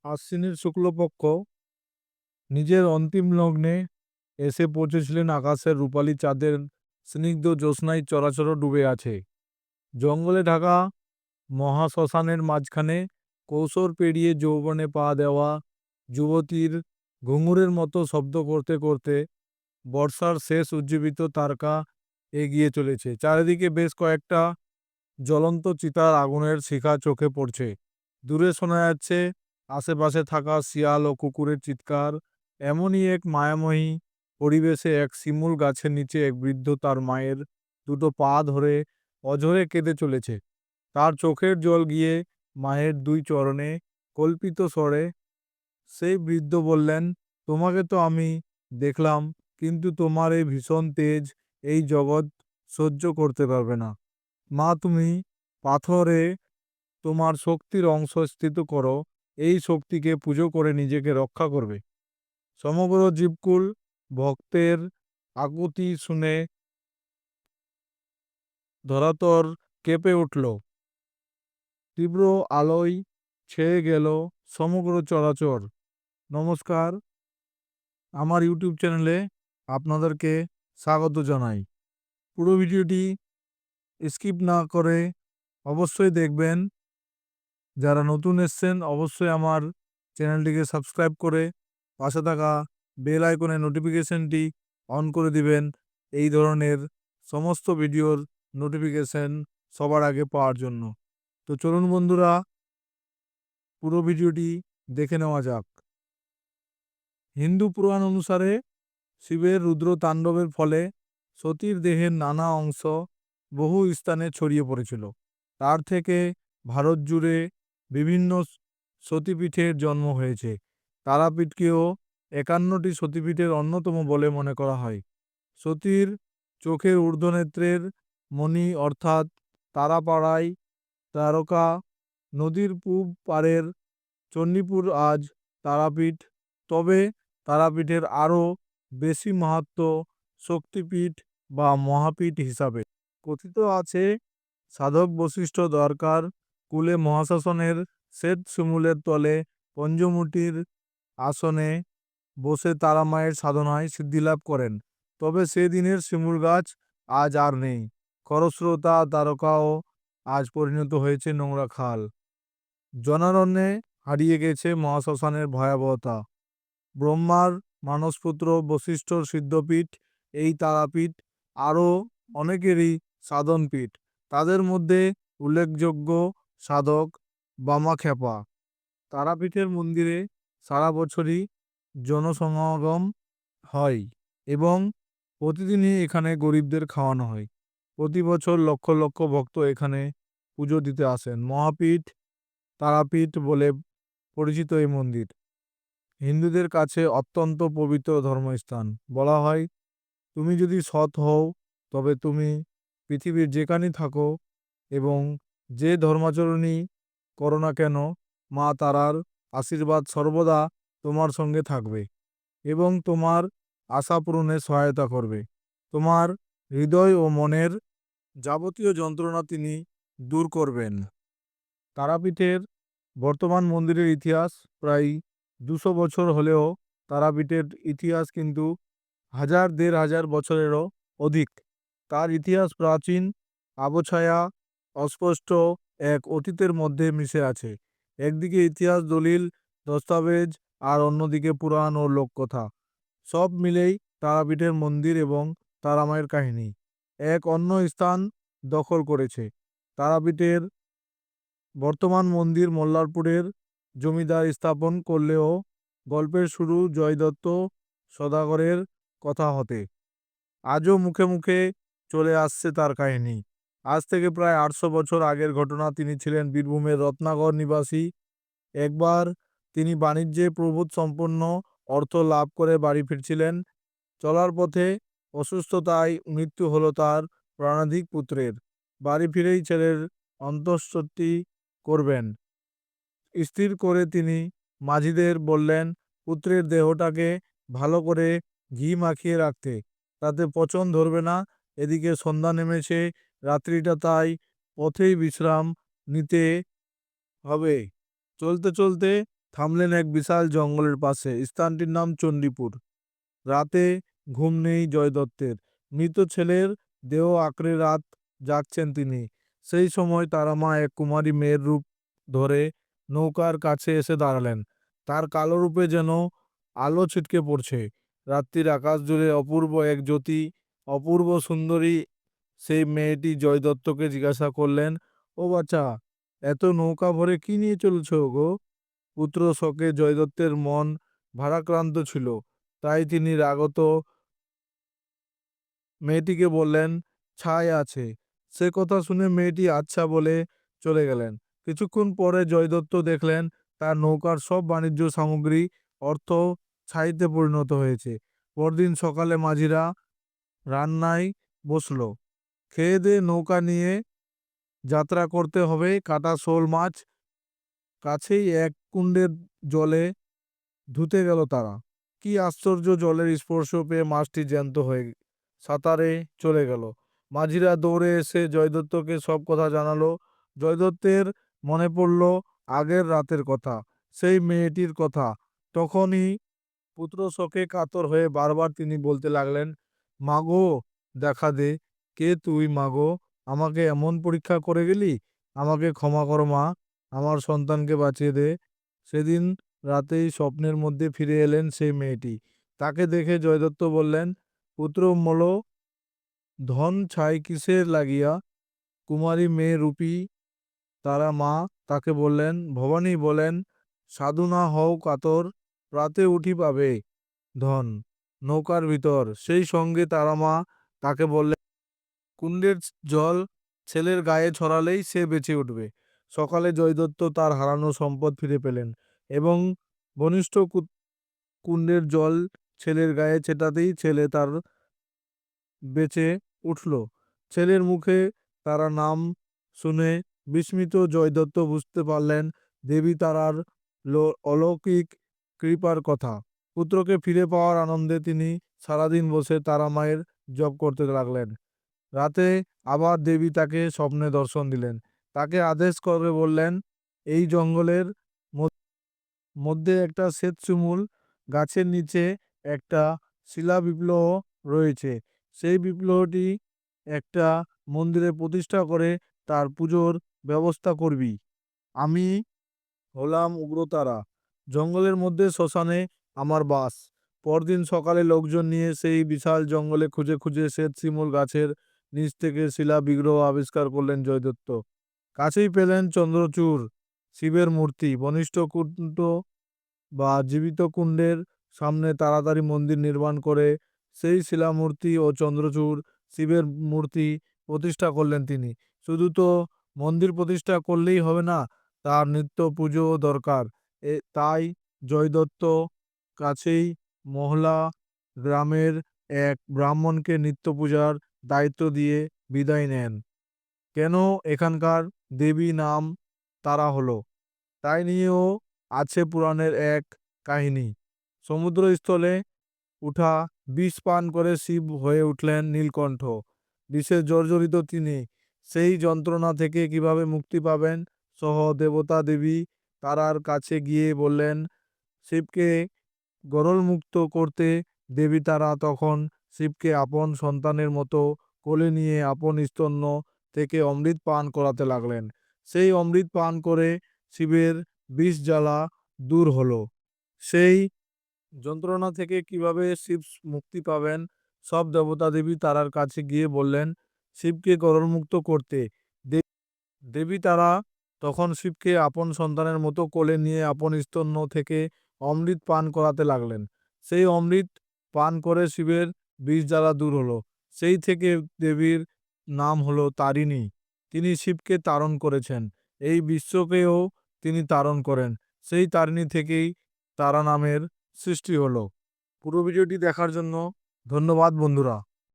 আশ্বিনের শুক্লপক্ষ নিজের অন্তিম লগ্নে এসে পৌঁছেছিলেন। আকাশের রূপালি চাঁদের স্নিগ্ধ জ্যোৎস্নায় চরাচর ডুবে আছে। জঙ্গলে ঢাকা মহাশ্মশানের মাঝখানে কৈশোর পেরিয়ে যৌবনে পা দেওয়া যুবতীর ঘুঙুরের মতো শব্দ করতে করতে বর্ষার শেষ উজ্জীবিত তারকা এগিয়ে চলেছে। চারিদিকে বেশ কয়েকটা জ্বলন্ত চিতার আগুনের শিখা চোখে পড়ছে। দূরে শোনা যাচ্ছে আশেপাশে থাকা শিয়াল ও কুকুরের চিৎকার। এমনই এক মায়াময়ী পরিবেশে এক শিমুল গাছের নিচে এক বৃদ্ধ তার মায়ের দুটো পা ধরে অঝরে কেঁদে চলেছে। তার চোখের জল গিয়ে মায়ের দুই চরণে কল্পিত স্বরে সেই বৃদ্ধ বললেন, তোমাকে তো আমি দেখলাম, কিন্তু তোমার এই ভীষণ তেজ এই জগৎ সহ্য করতে পারবে না। মা, তুমি পাথরে তোমার শক্তির অংশ স্থিত করো, এই শক্তিকে পুজো করে নিজেকে রক্ষা করবে। সমগ্র জীবকুল ভক্তের আকুতি শুনে ধরাতল কেঁপে উঠল। তীব্র আলোয় ছেয়ে গেল সমগ্র চরাচর। নমস্কার, আমার ইউটিউব চ্যানেলে আপনাদেরকে স্বাগত জানাই। পুরো ভিডিওটি স্কিপ না করে অবশ্যই দেখবেন। যারা নতুন এসছেন অবশ্যই আমার চ্যানেলটিকে সাবস্ক্রাইব করে পাশে থাকা বেল আইকনের নোটিফিকেশনটি অন করে দিবেন, এই ধরনের সমস্ত ভিডিওর নোটিফিকেশন সবার আগে পাওয়ার জন্য। তো চলুন বন্ধুরা, পুরো ভিডিওটি দেখে নেওয়া যাক। হিন্দু পুরাণ অনুসারে শিবের রুদ্র তাণ্ডবের ফলে সতীর দেহের নানা অংশ বহু স্থানে ছড়িয়ে পড়েছিল। তার থেকে ভারত জুড়ে বিভিন্ন সতীপীঠের জন্ম হয়েছে। তারাপীঠকেও ৫১টি সতীপীঠের অন্যতম বলে মনে করা হয়। সতীর চোখের ঊর্ধ্বনেত্রের মণি অর্থাৎ তারাপাড়ায় তারকা নদীর পূব পাড়ের চণ্ডীপুর আজ তারাপীঠ। তবে তারাপীঠের আরও বেশি মাহাত্ম্য শক্তিপীঠ বা মহাপীঠ হিসাবে। কথিত আছে সাধক বশিষ্ঠ দ্বারকার কূলে মহাশ্মশানের শ্বেত শিমুলের তলে পঞ্চমুটির আসনে বসে তারামায়ের সাধনায় সিদ্ধিলাভ করেন। তবে সে দিনের শিমুল গাছ আজ আর নেই। খরস্রোতা তারকাও আজ পরিণত হয়েছে নোংরা খাল। জনারণ্যে হারিয়ে গেছে মহাশ্মশানের ভয়াবহতা। ব্রহ্মার মানসপুত্র বশিষ্ঠর সিদ্ধপীঠ এই তারাপীঠ। আরও অনেকেরই সাধনপীঠ। তাদের মধ্যে উল্লেখযোগ্য সাধক বামাখ্যাপা। তারাপীঠের মন্দিরে সারা বছরই জনসমাগম হয় এবং প্রতিদিনই এখানে গরিবদের খাওয়ানো হয়। প্রতি বছর লক্ষ লক্ষ ভক্ত এখানে পুজো দিতে আসেন। মহাপীঠ তারাপীঠ বলে পরিচিত এই মন্দির হিন্দুদের কাছে অত্যন্ত পবিত্র ধর্মস্থান। বলা হয়, তুমি যদি সৎ হও তবে তুমি পৃথিবীর যেখানেই থাকো এবং যে ধর্মাচরণই করো না কেন, মা তারার আশীর্বাদ সর্বদা তোমার সঙ্গে থাকবে এবং তোমার আশা পূরণে সহায়তা করবে। তোমার হৃদয় ও মনের যাবতীয় যন্ত্রণা তিনি দূর করবেন। তারাপীঠের বর্তমান মন্দিরের ইতিহাস প্রায় ২০০ বছর হলেও তারাপীঠের ইতিহাস কিন্তু দেড় হাজার বছরেরও অধিক। তার ইতিহাস প্রাচীন, আবছায়া, অস্পষ্ট এক অতীতের মধ্যে মিশে আছে। একদিকে ইতিহাস দলিল দস্তাবেজ আর অন্যদিকে পুরাণ ও লোককথা। সব মিলেই তারাপীঠের মন্দির এবং তারামায়ের কাহিনী এক অন্য স্থান দখল করেছে। তারাপীঠের বর্তমান মন্দির মল্লারপুরের জমিদার স্থাপন করলেও গল্পের শুরু জয় দত্ত সদাগরের কথা হতে। আজও মুখে মুখে চলে আসছে তার কাহিনী। আজ থেকে প্রায় ৮০০ বছর আগের ঘটনা। তিনি ছিলেন বীরভূমের রত্নাকর নিবাসী। একবার তিনি বাণিজ্যে প্রভূত সম্পন্ন অর্থ লাভ করে বাড়ি ফিরছিলেন। চলার পথে অসুস্থতায় মৃত্যু হলো তার প্রাণাধিক পুত্রের। বাড়ি ফিরেই ছেলের অন্ত্যেষ্টি করবেন স্থির করে তিনি মাঝিদের বললেন, পুত্রের দেহটাকে ভালো করে ঘি মাখিয়ে রাখতে, তাতে পচন ধরবে না। এদিকে সন্ধ্যা নেমেছে, রাত্রিটা তাই পথেই বিশ্রাম নিতে হবে। চলতে চলতে থামলেন এক বিশাল জঙ্গলের পাশে। স্থানটির নাম চণ্ডীপুর। রাতে ঘুম নেই জয় দত্তের। মৃত ছেলের দেহ আঁকড়ে রাত জাগছেন তিনি। সেই সময় তারা মা এক কুমারী মেয়ের রূপ ধরে নৌকার কাছে এসে দাঁড়ালেন। তার কালো রূপে যেন আলো ছিটকে পড়ছে। রাত্রির আকাশ জুড়ে অপূর্ব এক জ্যোতি। অপূর্ব সুন্দরী সেই মেয়েটি জয় দত্তকে জিজ্ঞাসা করলেন, ও বাছা, এত নৌকা ভরে কি নিয়ে চলছ গো? পুত্র শোকে জয় দত্তের মন ভারাক্রান্ত ছিল। তাই তিনি রাগত মেয়েটিকে বললেন, ছাই আছে। সে কথা শুনে মেয়েটি আচ্ছা বলে চলে গেলেন। কিছুক্ষণ পরে জয়দত্ত দেখলেন তার নৌকার সব বাণিজ্য সামগ্রী অর্থ ছাইতে পরিণত হয়েছে। পরদিন সকালে মাঝিরা রান্নায় বসলো। খেয়ে দিয়ে নৌকা নিয়ে যাত্রা করতে হবে কাটা শোল মাছ। কাছেই এক কুণ্ডের জলে ধুতে গেল তারা। কি আশ্চর্য! জলের স্পর্শ পেয়ে মাছটি জ্যান্ত হয়ে সাঁতারে চলে গেল। মাঝিরা দৌড়ে এসে জয়দত্তকে সব কথা জানালো। জয়দত্তের মনে পড়ল আগের রাতের কথা, সেই মেয়েটির কথা। তখনই পুত্র শোকে কাতর হয়ে বারবার তিনি বলতে লাগলেন, মাগো, দেখা দে। কে তুই মাগো? আমাকে এমন পরীক্ষা করে গেলি? আমাকে ক্ষমা করো মা, আমার সন্তানকে বাঁচিয়ে দে। সেদিন রাতেই স্বপ্নের মধ্যে ফিরে এলেন সেই মেয়েটি। তাকে দেখে জয়দত্ত বললেন, পুত্র মল, ধন ছাই কিসের লাগিয়া? কুমারী মেয়ে রূপী তারা মা তাকে বললেন, ভবানী বলেন, সাধু না হও কাতর, প্রাতে উঠি পাবে ধন নৌকার ভিতর। সেই সঙ্গে তারা মা তাকে বললেন, কুণ্ডের জল ছেলের গায়ে ছড়ালেই সে বেঁচে উঠবে। সকালে জয়দত্ত তার হারানো সম্পদ ফিরে পেলেন এবং ঘনিষ্ঠ কুণ্ডের জল ছেলের গায়ে ছেটাতেই ছেলে তার বেঁচে উঠল। ছেলের মুখে তারা নাম শুনে বিস্মিত জয়দত্ত বুঝতে পারলেন দেবী তারার অলৌকিক কৃপার কথা। পুত্রকে ফিরে পাওয়ার আনন্দে তিনি সারাদিন বসে তারা মায়ের জপ করতে লাগলেন। রাতে আবার দেবী তাকে স্বপ্নে দর্শন দিলেন। তাকে আদেশ করে বললেন, এই জঙ্গলের মধ্যে একটা শ্বেতশিমুল গাছের নিচে একটা শিলা বিপ্লব রয়েছে। সেই বিপ্লবটি একটা মন্দিরে প্রতিষ্ঠা করে তার পুজোর ব্যবস্থা করবি। আমি হলাম উগ্রতারা। জঙ্গলের মধ্যে শ্মশানে আমার বাস। পরদিন সকালে লোকজন নিয়ে সেই বিশাল জঙ্গলে খুঁজে খুঁজে শ্বেতশিমুল গাছের নিচ থেকে শিলা বিগ্রহ আবিষ্কার করলেন জয়দত্ত। কাছেই পেলেন চন্দ্রচূড়, শিবের মূর্তি। বনিষ্ঠ কুণ্ড বা জীবিত কুণ্ডের সামনে তাড়াতাড়ি মন্দির নির্মাণ করে সেই শিলামূর্তি ও চন্দ্রচূড় শিবের মূর্তি প্রতিষ্ঠা করলেন তিনি। শুধু তো মন্দির প্রতিষ্ঠা করলেই হবে না, তার নিত্য পুজো দরকার। তাই জয়দত্ত কাছেই মহলা গ্রামের এক ব্রাহ্মণকে নিত্য পূজার দায়িত্ব দিয়ে বিদায় নেন। কেন এখানকার দেবী নাম তারা হলো, তাই নিয়েও আছে পুরাণের এক কাহিনী। সমুদ্রস্থলে উঠা বিষ পান করে শিব হয়ে উঠলেন নীলকণ্ঠ। বিষে জর্জরিত তিনি। সেই যন্ত্রণা থেকে কিভাবে মুক্তি পাবেন সহ দেবতা দেবী তারার কাছে গিয়ে বললেন শিবকে গরলমুক্ত করতে। দেবী তারা তখন শিবকে আপন সন্তানের মতো কোলে নিয়ে আপন স্তন্য থেকে অমৃত পান করাতে লাগলেন। সেই অমৃত পান করে শিবের বিষ জ্বালা দূর হলো। সেই যন্ত্রণা থেকে কিভাবে শিব মুক্তি পাবেন, সব দেবতা দেবী তারার কাছে গিয়ে বললেন শিবকে গরলমুক্ত করতে। দেবী তারা তখন শিবকে আপন সন্তানের মতো কোলে নিয়ে আপন স্তন্য থেকে অমৃত পান করাতে লাগলেন। সেই অমৃত পান করে শিবের বিষ জ্বালা দূর হলো। সেই থেকে দেবীর নাম হলো তারিণী। তিনি শিবকে তাড়ন করেছেন, এই বিশ্বকেও তিনি তাড়ন করেন। সেই তারিণী থেকেই তারা নামের সৃষ্টি হলো। পুরো ভিডিওটি দেখার জন্য ধন্যবাদ বন্ধুরা।